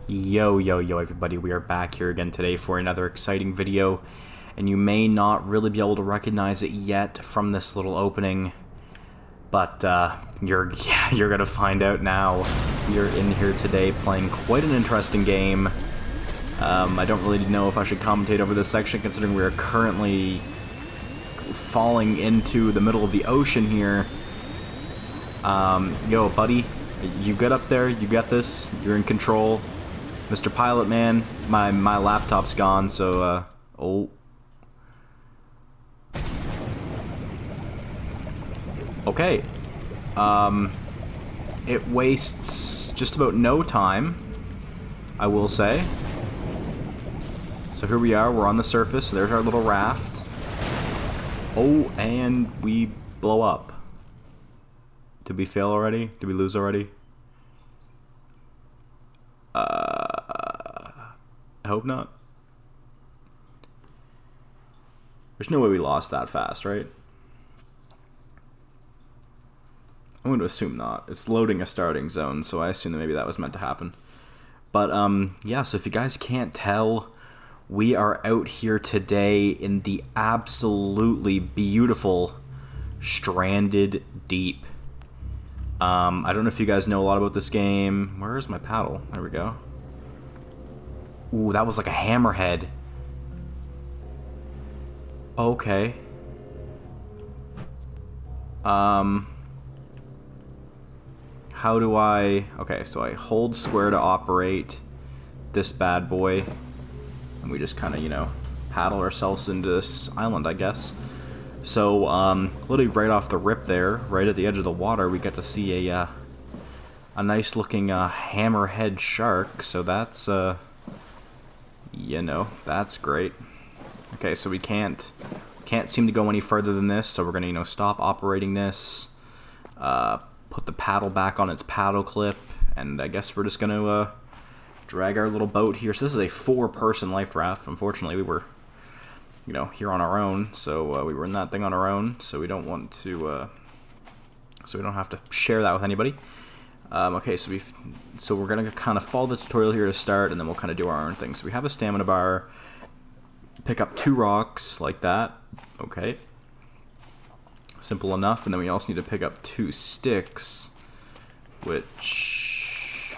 Yo, yo, yo, everybody, we are back here again today for another exciting video, and you may not really be able to recognize it yet from this little opening, but you're gonna find out now. You're in here today playing quite an interesting game. I don't really know if I should commentate over this section, considering we are currently falling into the middle of the ocean here. Yo, buddy, you get up there, you got this, you're in control. Mr. Pilot Man, my laptop's gone, so, oh. Okay. It wastes just about no time, I will say. So here we are, we're on the surface, there's our little raft. Oh, and we blow up. Did we fail already? Did we lose already? I hope not. There's no way we lost that fast, right? I'm going to assume not. It's loading a starting zone, so I assume that maybe that was meant to happen. But, yeah, so if you guys can't tell, we are out here today in the absolutely beautiful Stranded Deep. I don't know if you guys know a lot about this game. Where is my paddle? There we go. Ooh, that was like a hammerhead. Okay. How do I... Okay, so I hold square to operate this bad boy. And we just kind of, you know, paddle ourselves into this island, I guess. So, literally right off the rip there, right at the edge of the water, we get to see a nice looking hammerhead shark. So that's, you know, that's great. Okay, so we can't seem to go any further than this, so we're gonna, you know, stop operating this, put the paddle back on its paddle clip, and I guess we're just gonna drag our little boat here. So this is a 4-person life raft. Unfortunately, we were, you know, here on our own, so we were in that thing on our own, so we don't want to, so we don't have to share that with anybody. Okay, so we're gonna kind of follow the tutorial here to start, and then we'll kind of do our own thing. So we have a stamina bar. Pick up 2 rocks like that. Okay. Simple enough. And then we also need to pick up 2 sticks, which...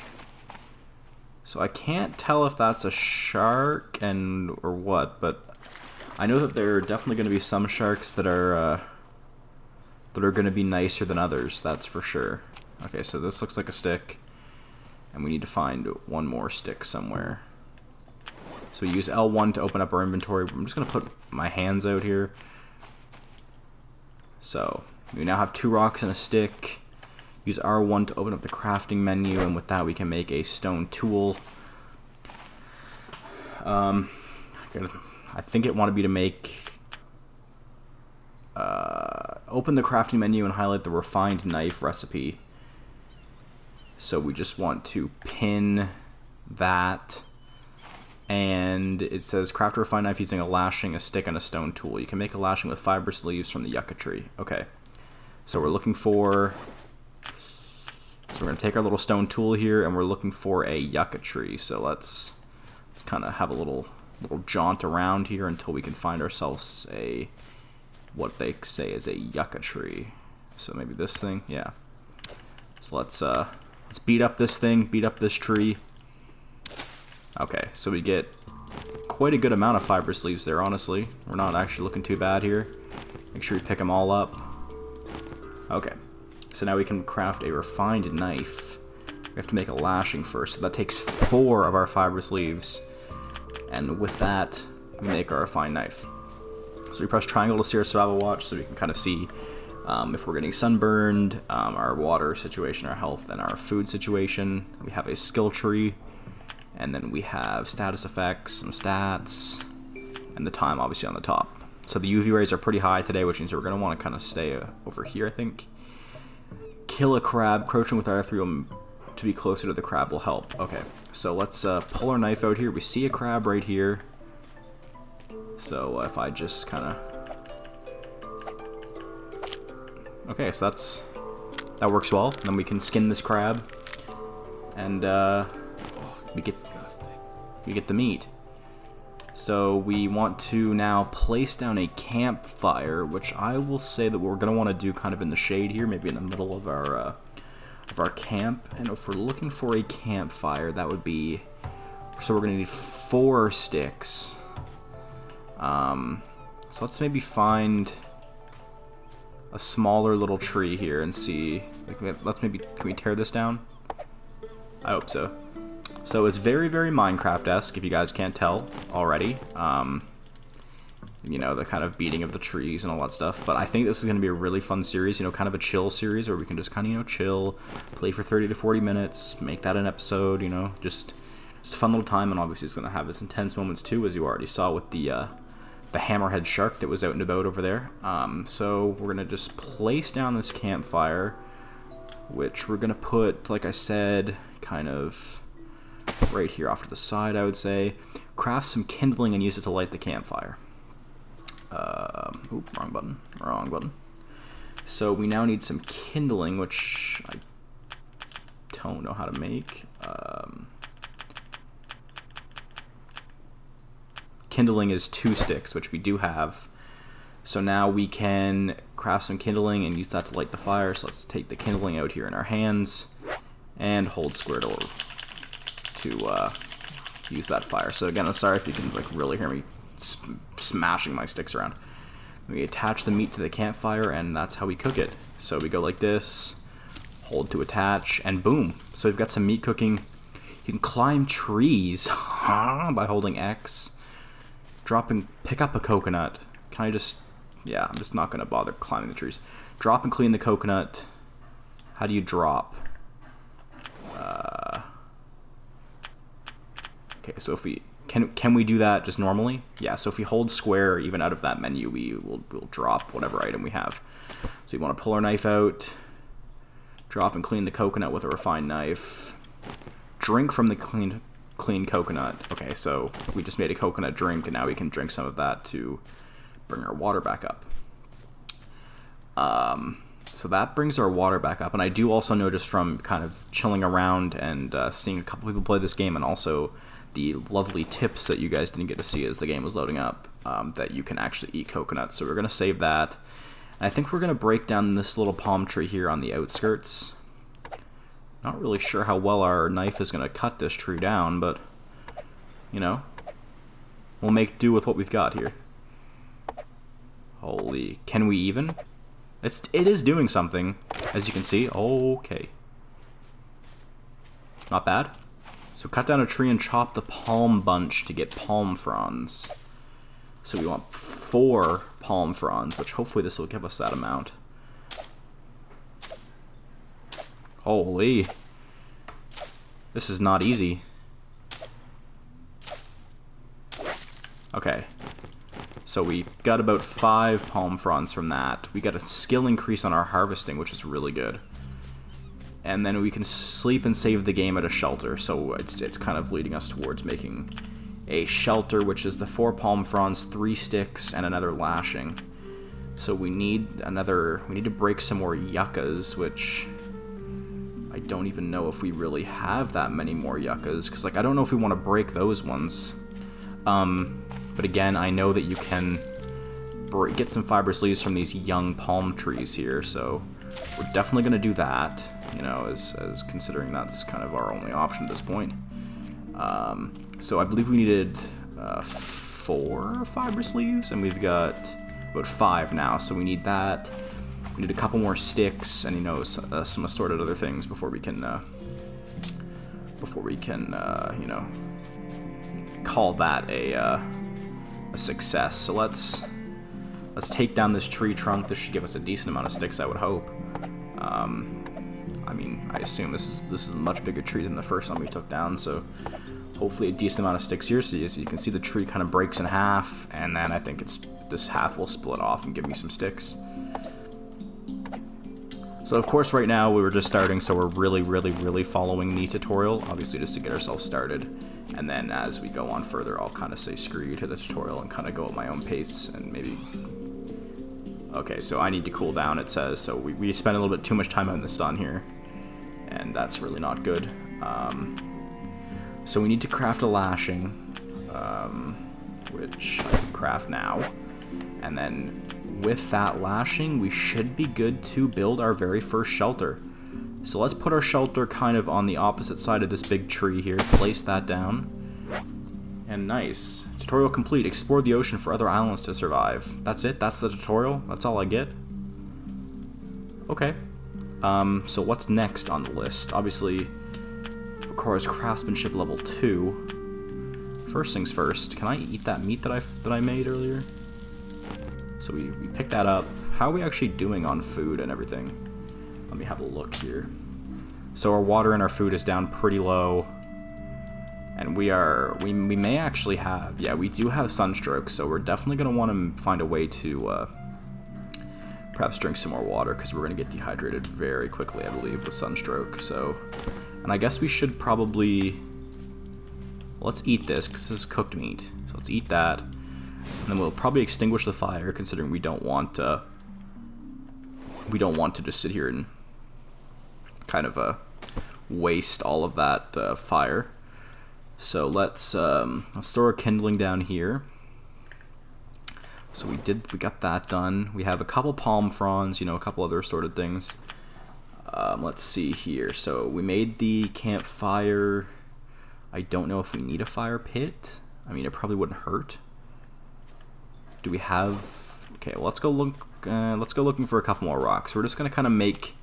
So I can't tell if that's a shark or what, but I know that there are definitely going to be some sharks that are going to be nicer than others. That's for sure. Okay, so this looks like a stick, and we need to find 1 more stick somewhere. So we use L1 to open up our inventory. I'm just going to put my hands out here. So we now have 2 rocks and a stick. Use R1 to open up the crafting menu, and with that we can make a stone tool. I think it wanted me to make... open the crafting menu and highlight the refined knife recipe. So we just want to pin that... And it says, craft a refined knife using a lashing, a stick, and a stone tool. You can make a lashing with fibrous leaves from the yucca tree. Okay. So we're looking for... So we're going to take our little stone tool here, and we're looking for a yucca tree. So let's kind of have a little jaunt around here until we can find ourselves a... what they say is a yucca tree. So maybe this thing? Yeah. So let's beat up this thing, beat up this tree. Okay, so we get quite a good amount of fibrous leaves there, honestly. We're not actually looking too bad here. Make sure we pick them all up. Okay, so now we can craft a refined knife. We have to make a lashing first, so that takes 4 of our fibrous leaves. And with that, we make our refined knife. So we press triangle to see our survival watch, so we can kind of see if we're getting sunburned, our water situation, our health, and our food situation. We have a skill tree. And then we have status effects, some stats, and the time obviously on the top. So the UV rays are pretty high today, which means that we're going to want to kind of stay over here, I think. Kill a crab, crouching with R3 to be closer to the crab will help. Okay, so let's pull our knife out here. We see a crab right here. So if I just kind of... Okay, so that works well. And then we can skin this crab. And we get the meat. So we want to now place down a campfire, which I will say that we're going to want to do kind of in the shade here, maybe in the middle of our camp. And if we're looking for a campfire, that would be, so we're going to need 4 sticks. So let's maybe find a smaller little tree here and see, like, let's maybe, can we tear this down? I hope so. So it's very, very Minecraft-esque, if you guys can't tell already. You know, the kind of beating of the trees and all that stuff. But I think this is going to be a really fun series, you know, kind of a chill series where we can just kind of, you know, chill, play for 30 to 40 minutes, make that an episode, you know, just a fun little time. And obviously it's going to have its intense moments too, as you already saw with the hammerhead shark that was out and about over there. So we're going to just place down this campfire, which we're going to put, like I said, kind of right here off to the side, I would say. Craft some kindling and use it to light the campfire. Oop, wrong button. So we now need some kindling, which I don't know how to make. Kindling is 2 sticks, which we do have. So now we can craft some kindling and use that to light the fire. So let's take the kindling out here in our hands and hold square to use that fire. So again, I'm sorry if you can like really hear me smashing my sticks around. We attach the meat to the campfire, and that's how we cook it. So we go like this, hold to attach, and boom. So we've got some meat cooking. You can climb trees by holding X. Pick up a coconut. Can I just, yeah, I'm just not gonna bother climbing the trees. Drop and clean the coconut. How do you drop? Okay, so if we can we do that just normally? Yeah, so if we hold square even out of that menu, we'll drop whatever item we have. So you want to pull our knife out, drop and clean the coconut with a refined knife, drink from the clean coconut. Okay, so we just made a coconut drink, and now we can drink some of that to bring our water back up. So that brings our water back up, and I do also know just from kind of chilling around and seeing a couple people play this game, and also the lovely tips that you guys didn't get to see as the game was loading up, that you can actually eat coconuts. So we're going to save that. And I think we're going to break down this little palm tree here on the outskirts. Not really sure how well our knife is going to cut this tree down, but, you know, we'll make do with what we've got here. Holy, can we even? It is doing something, as you can see. Okay. Not bad. So cut down a tree and chop the palm bunch to get palm fronds. So we want 4 palm fronds, which hopefully this will give us that amount. Holy. This is not easy. Okay. So we got about 5 palm fronds from that. We got a skill increase on our harvesting, which is really good. And then we can sleep and save the game at a shelter. So it's kind of leading us towards making a shelter, which is the 4 palm fronds, 3 sticks, and another lashing. So we need to break some more yuccas, which I don't even know if we really have that many more yuccas, because like I don't know if we want to break those ones. But again, I know that you can get some fibrous leaves from these young palm trees here, so we're definitely going to do that, you know, as considering that's kind of our only option at this point. So I believe we needed 4 fibrous leaves, and we've got about 5 now, so we need that. We need a couple more sticks, and, you know, some assorted other things before we can, you know, call that a success. So let's take down this tree trunk. This should give us a decent amount of sticks, I would hope. I mean, I assume this is a much bigger tree than the first one we took down, so hopefully a decent amount of sticks here. So you can see the tree kind of breaks in half, and then I think this half will split off and give me some sticks. So of course right now we were just starting, so we're really following the tutorial, obviously just to get ourselves started. And then as we go on further, I'll kind of say screw you to the tutorial and kind of go at my own pace and maybe... Okay, so I need to cool down, it says, so we spent a little bit too much time out in the sun here, and that's really not good. So we need to craft a lashing, which I can craft now. And then with that lashing, we should be good to build our very first shelter. So let's put our shelter kind of on the opposite side of this big tree here. Place that down. And nice. Tutorial complete. Explore the ocean for other islands to survive. That's it? That's the tutorial? That's all I get? Okay. So what's next on the list? Obviously, requires craftsmanship level 2. First things first. Can I eat that meat that I made earlier? So we picked that up. How are we actually doing on food and everything? Let me have a look here. So our water and our food is down pretty low. And we may actually have, yeah, we do have sunstroke, so we're definitely going to want to find a way to perhaps drink some more water, because we're going to get dehydrated very quickly, I believe, with sunstroke. So, and I guess we should probably, let's eat this, because this is cooked meat. So let's eat that, and then we'll probably extinguish the fire, considering we don't want to just sit here and kind of waste all of that fire. So let's store our kindling down here. So we got that done. We have a couple palm fronds, you know, a couple other assorted things. Let's see here. So we made the campfire. I don't know if we need a fire pit. I mean, it probably wouldn't hurt. Do we have? Okay, well, let's go look. Let's go looking for a couple more rocks. We're just gonna kind of make,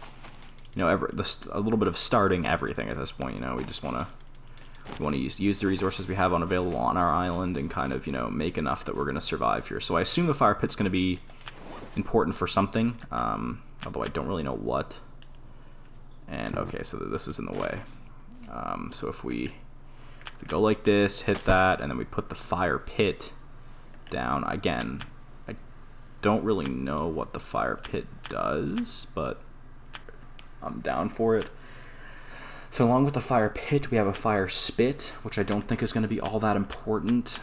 you know, a little bit of starting everything at this point. You know, we just want to. We want to use the resources we have available on our island and kind of, you know, make enough that we're going to survive here. So I assume the fire pit's going to be important for something, although I don't really know what. And okay, so this is in the way. So if we go like this, hit that, and then we put the fire pit down again. I don't really know what the fire pit does, but I'm down for it. So along with the fire pit, we have a fire spit, which I don't think is going to be all that important.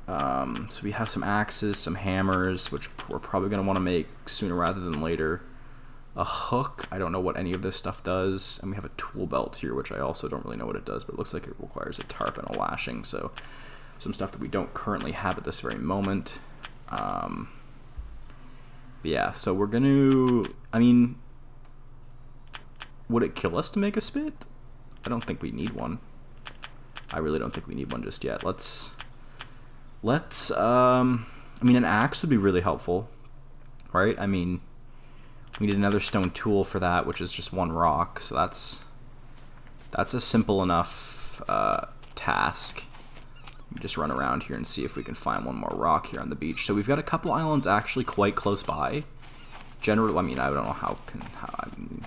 So we have some axes, some hammers, which we're probably going to want to make sooner rather than later. A hook, I don't know what any of this stuff does. And we have a tool belt here, which I also don't really know what it does, but it looks like it requires a tarp and a lashing. So some stuff that we don't currently have at this very moment. But yeah, so we're going to, I mean, would it kill us to make a spit? I don't think we need one. I really don't think we need one just yet. Let's I mean, an axe would be really helpful, right? I mean, we need another stone tool for that, which is just one rock, so that's a simple enough task. We just run around here and see if we can find one more rock here on the beach. So we've got a couple islands actually quite close by. Generally, I mean, I don't know how I mean,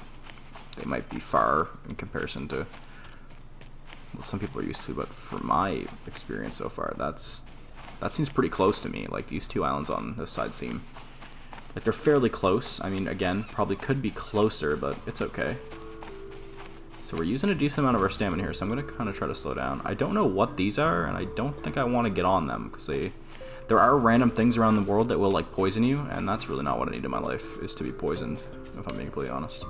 they might be far in comparison to what some people are used to, but for my experience so far, that seems pretty close to me. Like, these two islands on this side seem like they're fairly close. I mean, again, probably could be closer, but it's okay. So we're using a decent amount of our stamina here, so I'm going to kind of try to slow down. I don't know what these are, and I don't think I want to get on them, because there are random things around the world that will, like, poison you, and that's really not what I need in my life, is to be poisoned, if I'm being completely honest.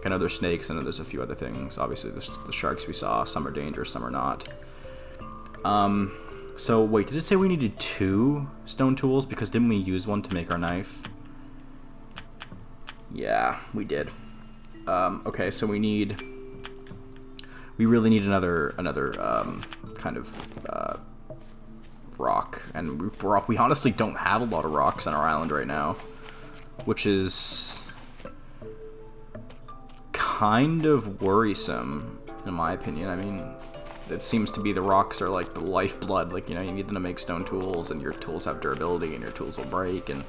I know there's snakes, and then there's a few other things. Obviously, there's the sharks we saw. Some are dangerous, some are not. So, wait, did it say we needed 2 stone tools? Because didn't we use one to make our knife? Yeah, we did. Okay, so we really need another kind of rock. And we honestly don't have a lot of rocks on our island right now, which is kind of worrisome, in my opinion. I mean, it seems to be the rocks are like the lifeblood. Like, you know, you need them to make stone tools, and your tools have durability, and your tools will break. And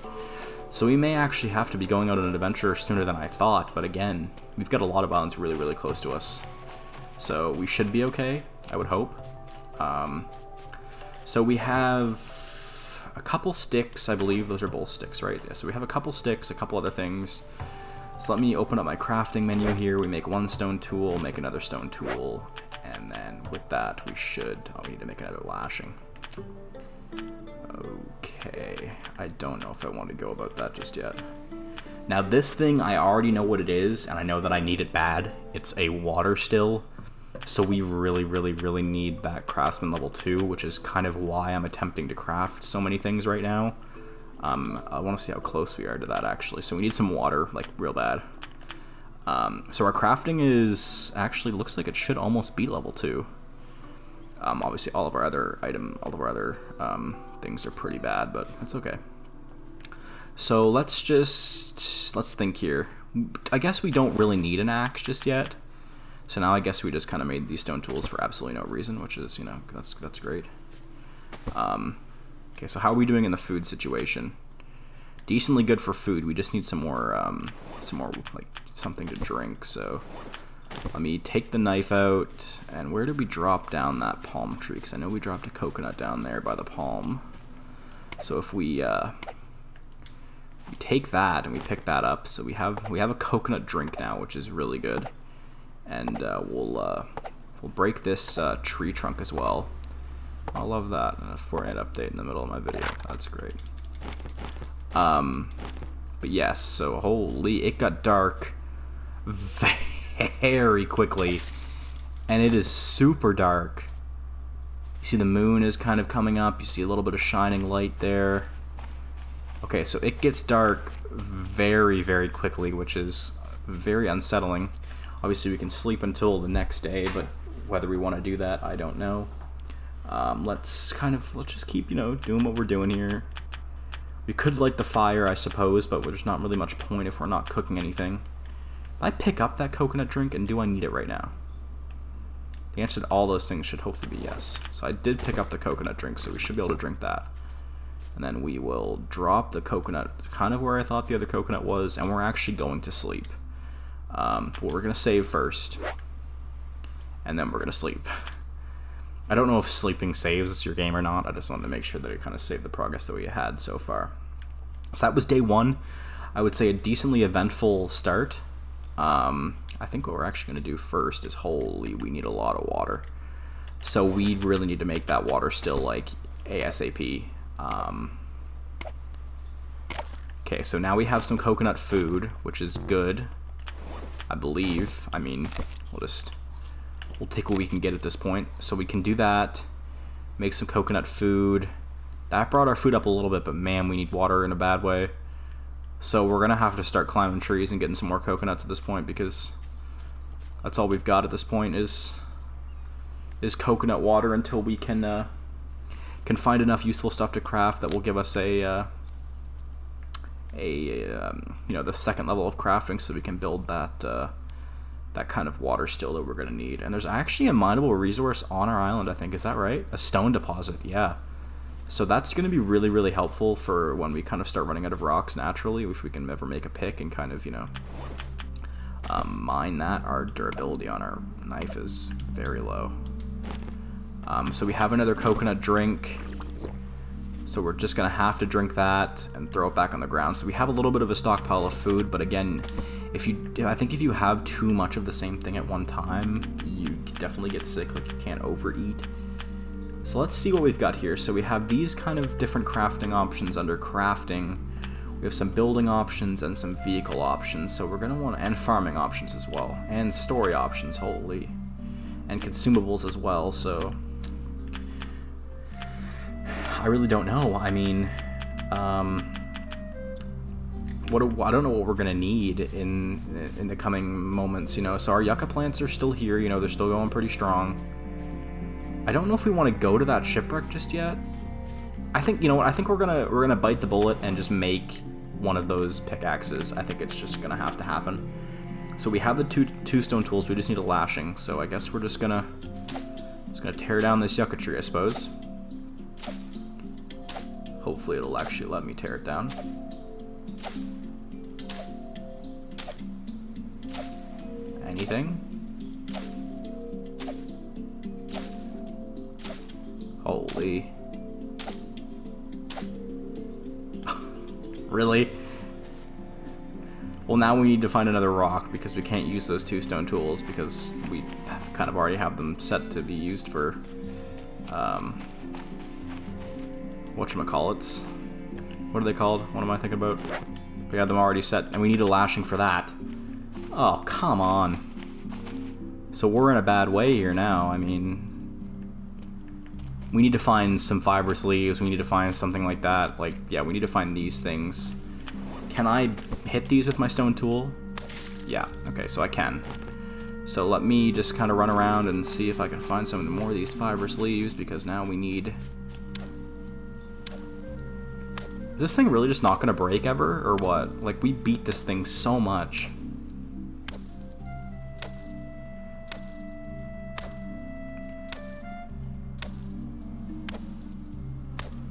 so we may actually have to be going on an adventure sooner than I thought. But again, we've got a lot of islands really, really close to us, so we should be okay, I would hope. So we have a couple sticks, I believe. Those are both sticks, right? Yeah, so we have a couple sticks, a couple other things. So let me open up my crafting menu here. We make one stone tool, make another stone tool, and then with that we need to make another lashing. Okay, I don't know if I want to go about that just yet. Now this thing, I already know what it is, and I know that I need it bad. It's a water still. So we really need that craftsman level 2, which is kind of why I'm attempting to craft so many things right now. I want to see how close we are to that, actually. So we need some water, like, real bad. So our crafting is actually looks like it should almost be level 2. Obviously, all of our other things are pretty bad, but that's okay. So let's think here. I guess we don't really need an axe just yet. So now I guess we just kind of made these stone tools for absolutely no reason, which is, you know, that's great. Okay, so how are we doing in the food situation? Decently good for food. We just need some more like something to drink. So let me take the knife out. And where did we drop down that palm tree? Because I know we dropped a coconut down there by the palm. So if we take that and we pick that up, so we have a coconut drink now, which is really good. And we'll break this tree trunk as well. I love that. And a Fortnite update in the middle of my video. That's great. But yes, so holy, it got dark very quickly. And it is super dark. You see the moon is kind of coming up. You see a little bit of shining light there. Okay, so it gets dark very quickly, which is very unsettling. Obviously, we can sleep until the next day, but whether we want to do that, I don't know. Let's just keep, you know, doing what we're doing here. We could light the fire, I suppose, but there's not really much point if we're not cooking anything. Did I pick up that coconut drink, and do I need it right now? The answer to all those things should hopefully be yes. So I did pick up the coconut drink, so we should be able to drink that. And then we will drop the coconut kind of where I thought the other coconut was, and we're actually going to sleep. But we're going to save first, and then we're going to sleep. I don't know if sleeping saves your game or not. I just wanted to make sure that it kind of saved the progress that we had so far. So that was day 1. I would say a decently eventful start. I think what we're actually going to do first is, holy, we need a lot of water. So we really need to make that water still, like, ASAP. Okay, so now we have some coconut food, which is good, I believe. I mean, we'll take what we can get at this point. So we can do that, make some coconut food. That brought our food up a little bit, but man, we need water in a bad way. So we're gonna have to start climbing trees and getting some more coconuts at this point, because that's all we've got at this point is coconut water until we can find enough useful stuff to craft that will give us you know, the second level of crafting, so we can build that kind of water still that we're going to need. And there's actually a mineable resource on our island, I think. Is that right? A stone deposit, yeah. So that's going to be really helpful for when we kind of start running out of rocks naturally, if we can ever make a pick and kind of, you know, mine that. Our durability on our knife is very low. So we have another coconut drink. So we're just going to have to drink that and throw it back on the ground. So we have a little bit of a stockpile of food, but again, I think if you have too much of the same thing at one time, you definitely get sick, like you can't overeat. So let's see what we've got here. So we have these kind of different crafting options under crafting. We have some building options and some vehicle options. So we're going to want, and farming options as well, and story options, holy, and consumables as well. So I really don't know. I mean, I don't know what we're gonna need in the coming moments. You know, so our yucca plants are still here. You know, they're still going pretty strong. I don't know if we want to go to that shipwreck just yet. I think, you know what? I think we're gonna bite the bullet and just make one of those pickaxes. I think it's just gonna have to happen. So we have the two stone tools. We just need a lashing. So I guess we're just gonna tear down this yucca tree, I suppose. Hopefully it'll actually let me tear it down. Anything? Holy. Really? Well, now we need to find another rock, because we can't use those 2 stone tools, because we kind of already have them set to be used for whatchamacallits. What are they called? What am I thinking about? We have them already set, and we need a lashing for that. Oh, come on. So we're in a bad way here now. I mean, we need to find some fibrous leaves. We need to find something like that. Like, yeah, we need to find these things. Can I hit these with my stone tool? Yeah, okay, so I can. So let me just kind of run around and see if I can find some more of these fibrous leaves, because now we need... Is this thing really just not going to break ever, or what? Like, we beat this thing so much.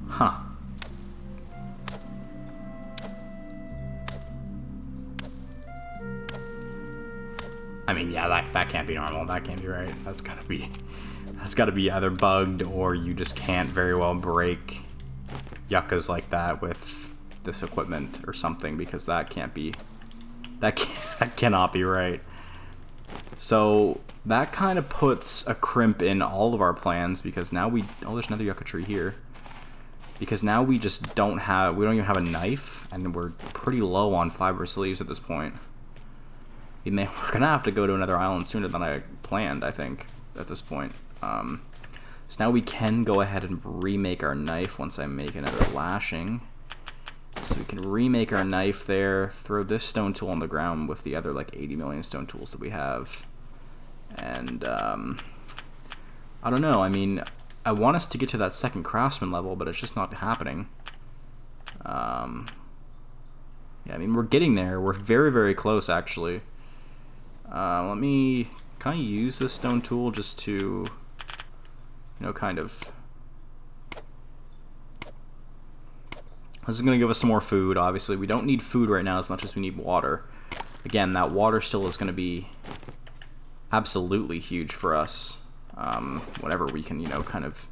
Huh. I mean, yeah, that can't be normal. That can't be right. That's gotta be either bugged, or you just can't very well break yuccas like that with this equipment or something, because that cannot be right. So that kind of puts a crimp in all of our plans, because now there's another yucca tree here. Because now we don't even have a knife, and we're pretty low on fibrous leaves at this point. We're gonna have to go to another island sooner than I planned, I think, at this point. So now we can go ahead and remake our knife once I make another lashing. So we can remake our knife there, throw this stone tool on the ground with the other like 80 million stone tools that we have. And I don't know, I mean, I want us to get to that second craftsman level, but it's just not happening. Yeah, I mean, we're getting there. We're very, very close, actually. Can I use this stone tool just to, you know, kind of... This is going to give us some more food, obviously. We don't need food right now as much as we need water. Again, that water still is going to be absolutely huge for us. Whenever we can, you know, kind of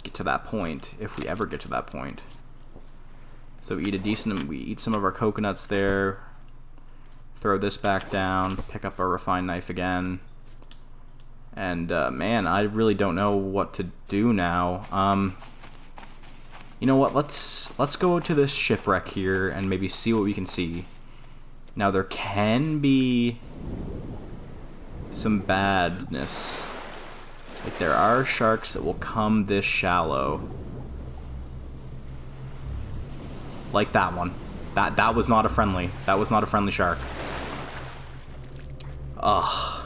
get to that point, if we ever get to that point. So we eat some of our coconuts there, throw this back down, pick up our refined knife again, and man, I really don't know what to do now. You know what, let's go to this shipwreck here and maybe see what we can see. Now there can be some badness. Like, there are sharks that will come this shallow. Like that one. That was not a friendly. That was not a friendly shark. Ugh.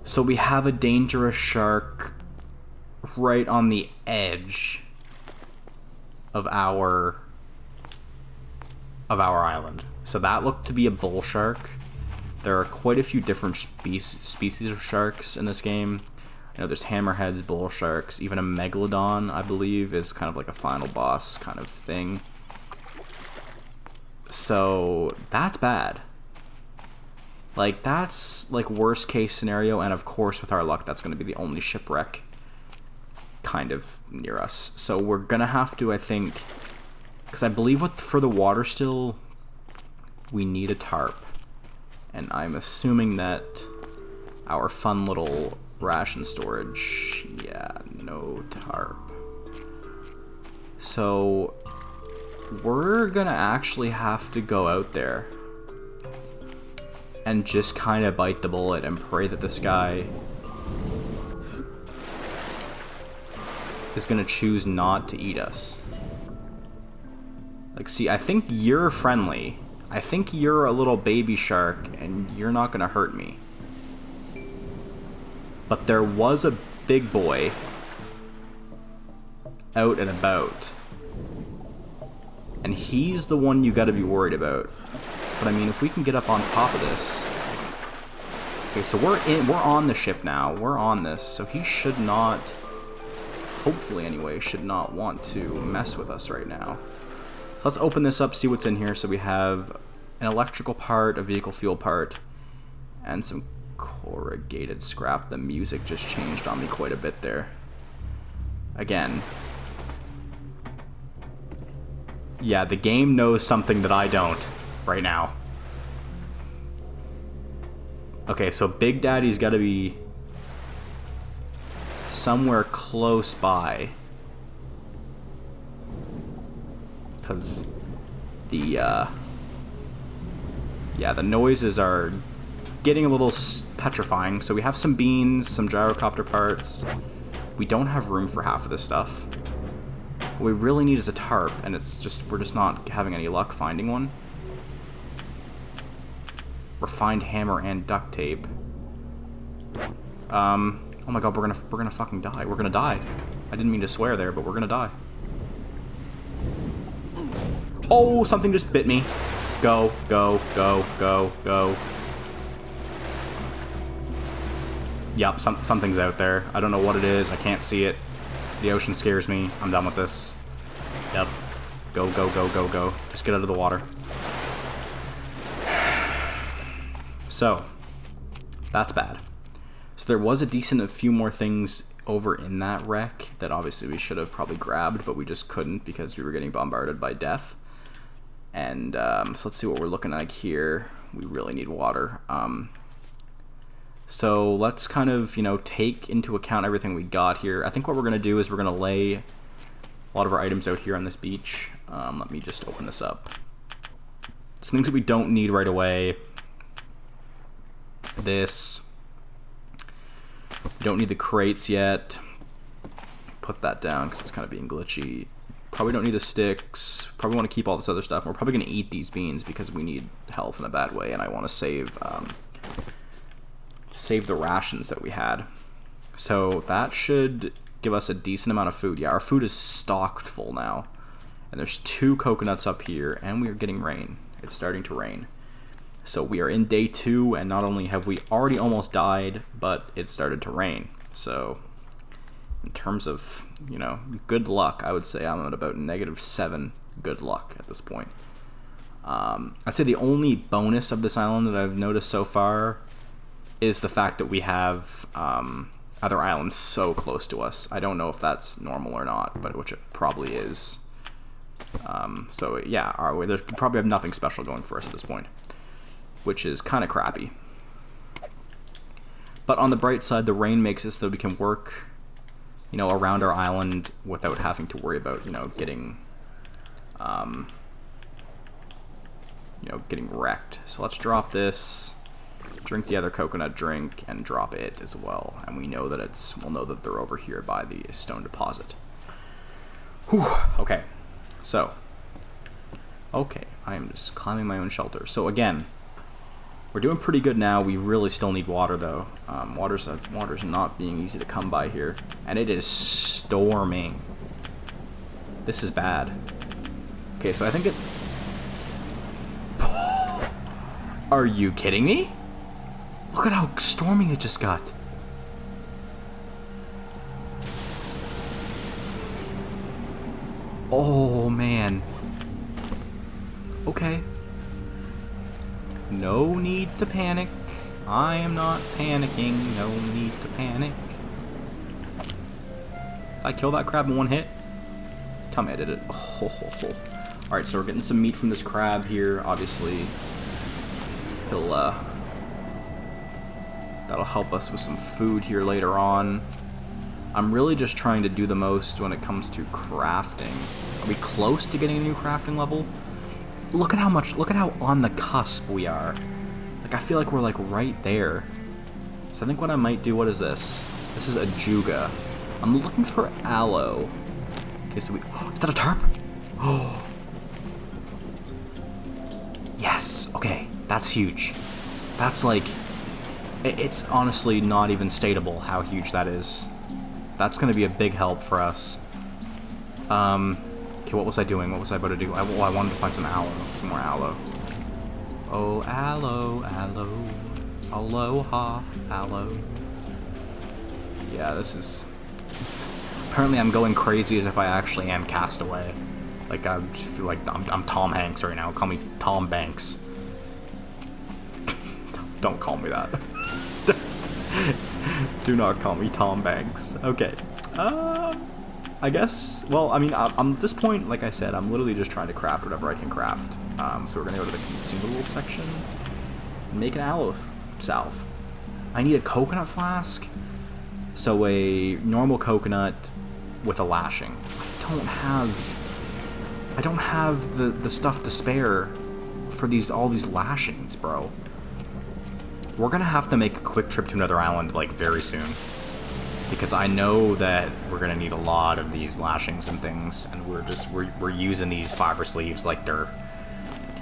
So we have a dangerous shark right on the edge of our island. So that looked to be a bull shark. There are quite a few different species of sharks in this game. You know, there's hammerheads, bull sharks, even a megalodon, I believe, is kind of like a final boss kind of thing. So that's bad. Like, that's like worst case scenario, and of course with our luck that's going to be the only shipwreck kind of near us. So we're gonna have to, I think, because I believe for the water still we need a tarp, and I'm assuming that our fun little ration storage, yeah, no tarp. So we're gonna actually have to go out there and just kind of bite the bullet and pray that this guy is gonna choose not to eat us. Like, see, I think you're friendly. I think you're a little baby shark and you're not gonna hurt me. But there was a big boy out and about, and he's the one you gotta be worried about. But I mean, if we can get up on top of this... Okay, so we're on the ship now. We're on this, so he should not, hopefully anyway, should not want to mess with us right now. So let's open this up, see what's in here. So we have an electrical part, a vehicle fuel part, and some corrugated scrap. The music just changed on me quite a bit there. Again. Yeah, the game knows something that I don't right now. Okay, so Big Daddy's got to be somewhere close by, because the noises are getting a little petrifying. So we have some beans, some gyrocopter parts. We don't have room for half of this stuff. What we really need is a tarp, and we're just not having any luck finding one. Refined hammer and duct tape. Oh my god, we're gonna fucking die. We're gonna die. I didn't mean to swear there, but we're gonna die. Oh, something just bit me. Go, go, go, go, go. Yep, something's out there. I don't know what it is. I can't see it. The ocean scares me. I'm done with this. Yep. Go, go, go, go, go. Just get out of the water. So, that's bad. So there was a few more things over in that wreck that obviously we should have probably grabbed, but we just couldn't because we were getting bombarded by death. And so let's see what we're looking like here. We really need water. So let's kind of, you know, take into account everything we got here. I think what we're going to do is we're going to lay a lot of our items out here on this beach. Let me just open this up. Some things that we don't need right away. This. We don't need the crates yet. Put that down because it's kind of being glitchy. Probably don't need the sticks. Probably want to keep all this other stuff. We're probably going to eat these beans because we need health in a bad way, and I want to save the rations that we had. So that should give us a decent amount of food. Yeah, our food is stocked full now. And there's 2 coconuts up here, and we are getting rain. It's starting to rain. So we are in day 2, and not only have we already almost died, but it started to rain. So in terms of, you know, good luck, I would say I'm at about -7 good luck at this point. I'd say the only bonus of this island that I've noticed so far is the fact that we have other islands so close to us. I don't know if that's normal or not, but which it probably is. So yeah, we probably have nothing special going for us at this point, which is kind of crappy. But on the bright side, the rain makes it so that we can work, you know, around our island without having to worry about, you know, getting wrecked. So let's drop this, drink the other coconut drink, and drop it as well. And we know that we'll know that they're over here by the stone deposit. Whew. Okay. So. Okay. I am just climbing my own shelter. So again, we're doing pretty good now. We really still need water though. Water's not being easy to come by here. And it is storming. This is bad. Okay, so I think it... Are you kidding me? Look at how stormy it just got. Oh, man. Okay. No need to panic. I am not panicking. No need to panic. Did I kill that crab in one hit? Tell me I did it. Oh. Alright, so we're getting some meat from this crab here. Obviously, that'll help us with some food here later on. I'm really just trying to do the most when it comes to crafting. Are we close to getting a new crafting level? Look at how on the cusp we are. Like, I feel like we're like right there. So I think what I might do, what is this? This is a juga. I'm looking for aloe. Okay, so is that a tarp? Oh. Yes, okay, that's huge. That's like, it's honestly not even stateable how huge that is. That's gonna be a big help for us. Okay, what was I doing? What was I about to do? I wanted to find some aloe, some more aloe. Oh, aloe, aloe, aloha, aloe. Yeah, this is... Apparently I'm going crazy as if I actually am Castaway. Like, I feel like I'm Tom Hanks right now. Call me Tom Banks. Don't call me that. Do not call me Tom Banks. Okay. I guess, well, I mean, I'm at this point, like I said, I'm literally just trying to craft whatever I can craft. So we're going to go to the consumables section and make an aloe salve. I need a coconut flask. So a normal coconut with a lashing. I don't have the stuff to spare for all these lashings, bro. we're going to have to make a quick trip to another island, like, very soon. Because I know that we're going to need a lot of these lashings and things, and we're using these fiber sleeves like they're...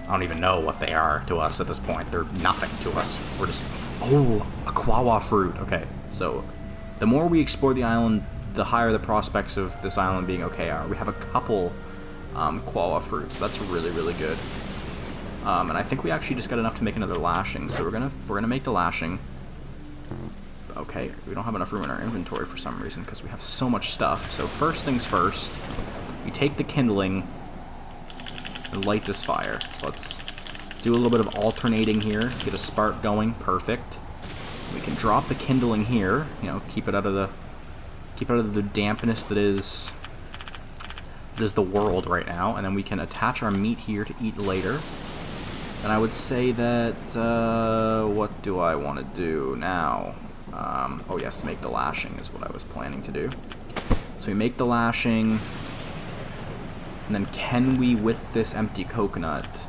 I don't even know what they are to us at this point. They're nothing to us. We're just... Oh, a Quawa fruit. Okay, so the more we explore the island, the higher the prospects of this island being okay are. We have a couple Quawa fruits. So that's really, really good. And I think we actually just got enough to make another lashing. So we're gonna make the lashing. Okay, we don't have enough room in our inventory for some reason because we have so much stuff. So first things first, we take the kindling and light this fire. So let's do a little bit of alternating here, get a spark going. Perfect. We can drop the kindling here, you know, keep it out of the dampness that is the world right now, and then we can attach our meat here to eat later. And I would say that what do I want to do now? Oh yes, make the lashing is what I was planning to do. So we make the lashing, and then can we, with this empty coconut,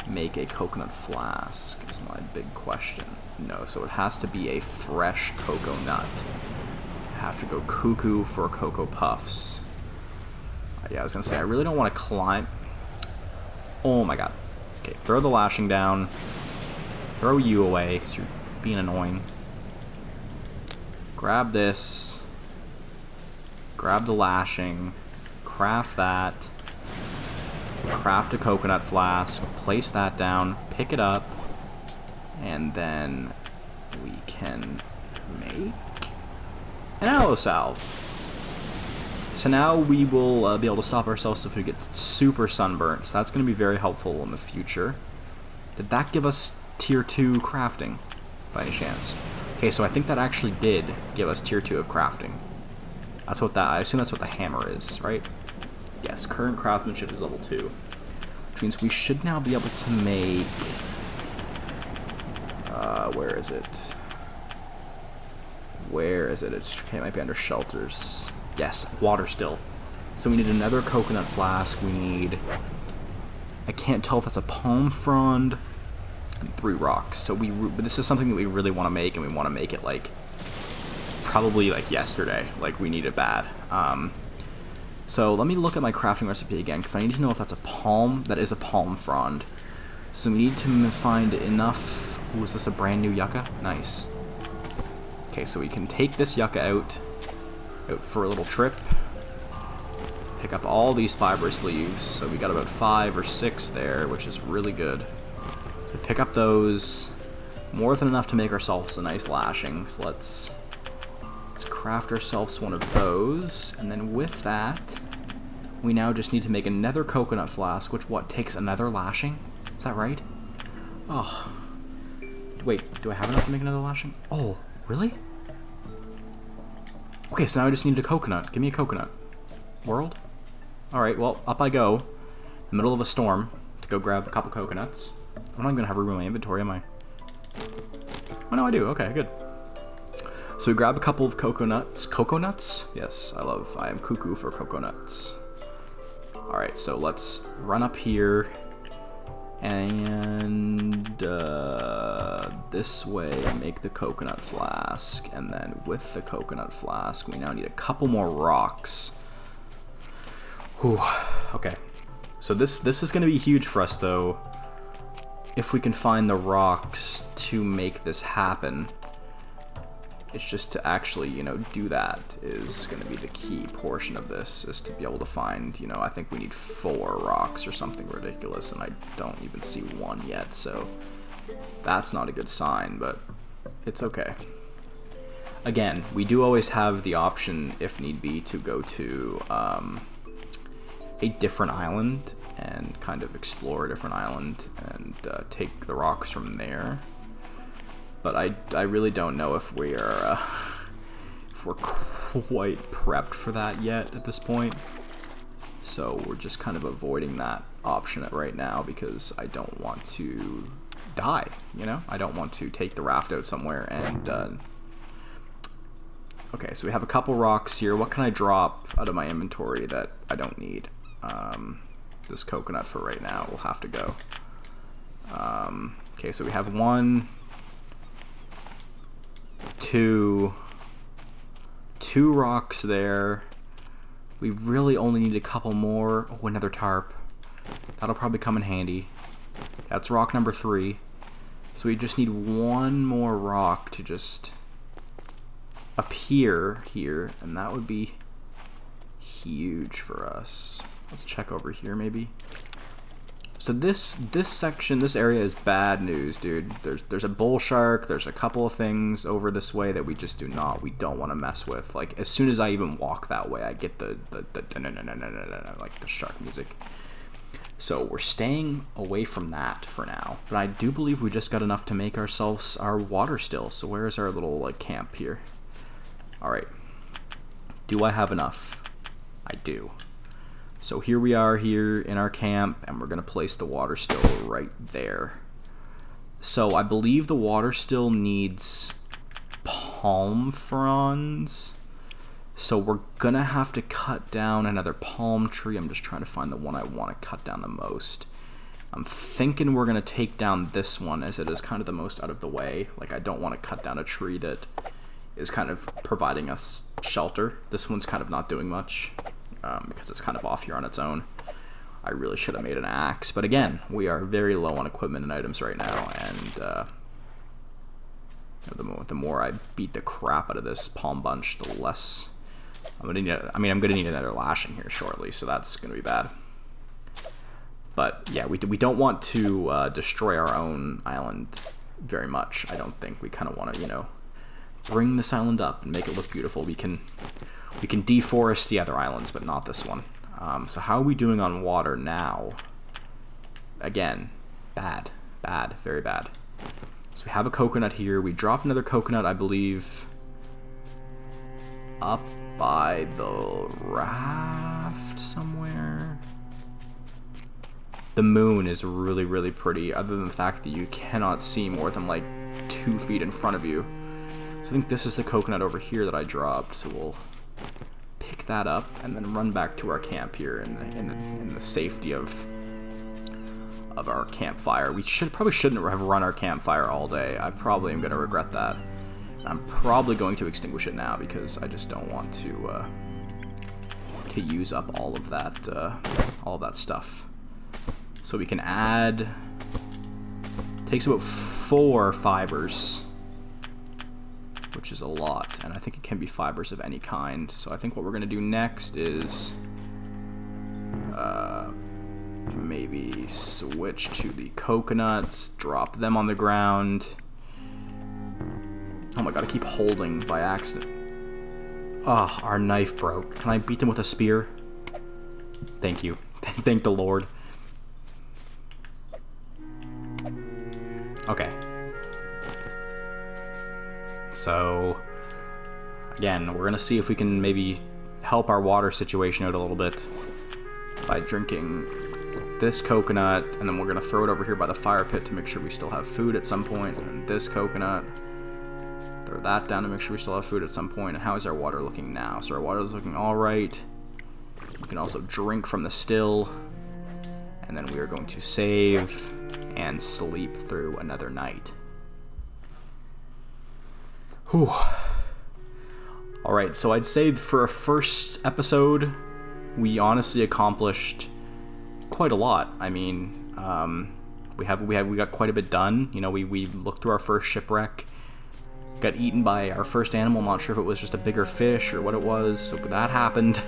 make a coconut flask is my big question. No, so it has to be a fresh cocoa nut. I have to go cuckoo for Cocoa Puffs. Yeah, I was gonna say, I really don't want to climb. Oh my god. Okay, throw the lashing down. Throw you away, because you're being annoying. Grab this. Grab the lashing. Craft that. Craft a coconut flask. Place that down. Pick it up. And then we can make an aloe salve. So now we will be able to stop ourselves if we get super sunburnt. So that's going to be very helpful in the future. Did that give us tier 2 crafting by any chance? Okay, so I think that actually did give us tier 2 of crafting. That's what that, I assume that's what the hammer is, right? Yes, current craftsmanship is level 2. Which means we should now be able to make... where is it? Where is it? Okay, it might be under shelters. Yes, water still. So we need another coconut flask. We need... I can't tell if that's a palm frond. And 3 rocks. So but this is something that we really want to make, and we want to make it like... probably like yesterday. Like, we need it bad. So let me look at my crafting recipe again, because I need to know if that's a palm. That is a palm frond. So we need to find enough... Ooh, is this a brand new yucca? Nice. Okay, so we can take this yucca out for a little trip. Pick up all these fibrous leaves. So we got about 5 or 6 there, which is really good. So pick up those. More than enough to make ourselves a nice lashing. So let's craft ourselves one of those. And then with that, we now just need to make another coconut flask, which takes another lashing? Is that right? Oh. Wait, do I have enough to make another lashing? Oh, really? Okay, so now I just need a coconut. Give me a coconut. World? Alright, well, up I go. In the middle of a storm to go grab a couple coconuts. I'm not going to have room in my inventory, am I? Oh, no, I do. Okay, good. So we grab a couple of coconuts. Coconuts? Yes, I am cuckoo for coconuts. Alright, so let's run up here. And this way, make the coconut flask, and then with the coconut flask, we now need a couple more rocks. Whew. Okay, so this is going to be huge for us, though, if we can find the rocks to make this happen. It's just to actually, you know, do that is going to be the key portion of this, is to be able to find, you know, I think we need 4 rocks or something ridiculous, and I don't even see 1 yet, so that's not a good sign, but it's okay. Again, we do always have the option, if need be, to go to a different island and kind of explore a different island and take the rocks from there. But I really don't know if we're quite prepped for that yet at this point. So we're just kind of avoiding that option right now because I don't want to die, you know? I don't want to take the raft out somewhere and... Okay, so we have a couple rocks here. What can I drop out of my inventory that I don't need? This coconut for right now will have to go. Okay, so we have 1... two rocks there. We really only need a couple more. Oh, another tarp. That'll probably come in handy. That's rock number 3. So we just need one more rock to just appear here, and that would be huge for us. Let's check over here maybe. So this section, this area is bad news, dude. There's a bull shark, there's a couple of things over this way that we don't want to mess with. Like, as soon as I even walk that way, I get the like the shark music. So we're staying away from that for now. But I do believe we just got enough to make ourselves our water still. So where is our little like camp here? All right. Do I have enough? I do. So here we are here in our camp, and we're going to place the water still right there. So I believe the water still needs palm fronds. So we're going to have to cut down another palm tree. I'm just trying to find the one I want to cut down the most. I'm thinking we're going to take down this one, as it is kind of the most out of the way. Like, I don't want to cut down a tree that is kind of providing us shelter. This one's kind of not doing much. Because it's kind of off here on its own. I really should have made an axe. But again, we are very low on equipment and items right now. And the more I beat the crap out of this palm bunch, the less I'm going to need. I'm going to need another lashing here shortly. So that's going to be bad. But yeah, we don't want to destroy our own island very much. I don't think. We kind of want to, you know, bring this island up and make it look beautiful. We can deforest the other islands, but not this one. So how are we doing on water now? Again, bad, very bad. So we have a coconut here. We dropped another coconut, I believe, up by the raft somewhere. The moon is really, really pretty, other than the fact that you cannot see more than like 2 feet in front of you. So I think this is the coconut over here that I dropped, so we'll pick that up and then run back to our camp here in the safety of our campfire. We probably shouldn't have run our campfire all day. I probably am going to regret that. I'm probably going to extinguish it now because I just don't want to use up all of that stuff. So we can add. Takes about 4 fibers, which is a lot, and I think it can be fibers of any kind. So I think what we're going to do next is maybe switch to the coconuts, drop them on the ground. Oh my god, I keep holding by accident. Ah, our knife broke. Can I beat them with a spear? Thank you. Thank the Lord. Okay. So, again, we're going to see if we can maybe help our water situation out a little bit by drinking this coconut, and then we're going to throw it over here by the fire pit to make sure we still have food at some point, and then this coconut, throw that down to make sure we still have food at some point. And how is our water looking now? So our water is looking alright. We can also drink from the still, and then we are going to save and sleep through another night. Whew. Alright, so I'd say for a first episode, we honestly accomplished quite a lot. I mean, we got quite a bit done. You know, we looked through our first shipwreck, got eaten by our first animal. Not sure if it was just a bigger fish or what it was. So that happened,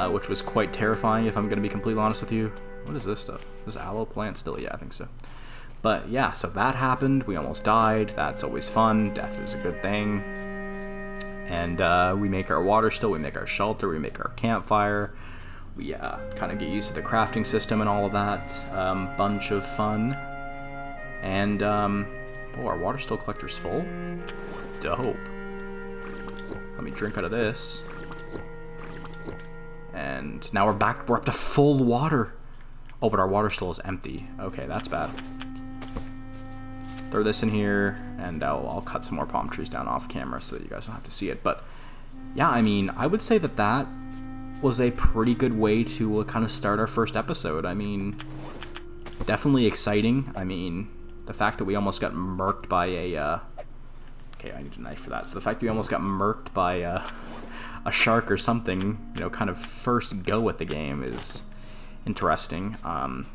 which was quite terrifying, if I'm going to be completely honest with you. What is this stuff? This aloe plant still? Yeah, I think so. But yeah, so that happened. We almost died. That's always fun. Death is a good thing. And we make our water still. We make our shelter. We make our campfire. We kind of get used to the crafting system and all of that. Bunch of fun. And oh, our water still collector's full. Dope. Let me drink out of this. And now we're back. We're up to full water. Oh, but our water still is empty. Okay, that's bad. Throw this in here, and I'll cut some more palm trees down off camera so that you guys don't have to see it. But yeah, I mean, I would say that was a pretty good way to kind of start our first episode. I mean, definitely exciting. I mean, the fact that we almost got murked by a Okay, I need a knife for that. So the fact that we almost got murked by a shark or something, kind of first go at the game is interesting.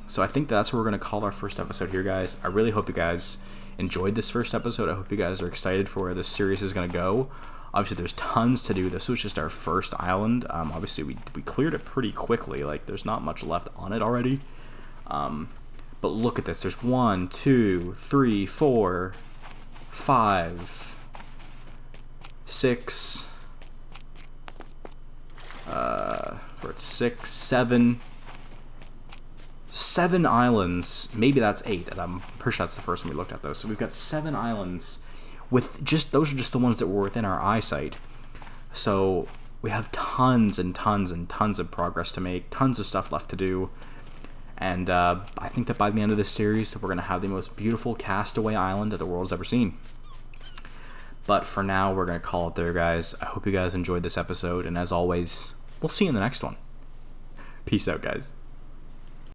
So I think that's where we're going to call our first episode here, guys. I really hope you guys enjoyed this first episode. I hope you guys are excited for where this series is going to go. Obviously, there's tons to do. This was just our first island. Obviously, we cleared it pretty quickly. Like, there's not much left on it already. But look at this. There's 1, 2, 3, 4, 5, 6. We're at 6, 7. 7 islands. Maybe that's 8. And I'm pretty sure that's the first one we looked at, though. So we've got 7 islands. Those are just the ones that were within our eyesight. So we have tons and tons and tons of progress to make, tons of stuff left to do, and I think that by the end of this series, we're going to have the most beautiful castaway island that the world's ever seen. But for now, we're going to call it there, guys. I hope you guys enjoyed this episode, and as always, we'll see you in the next one. Peace out, guys.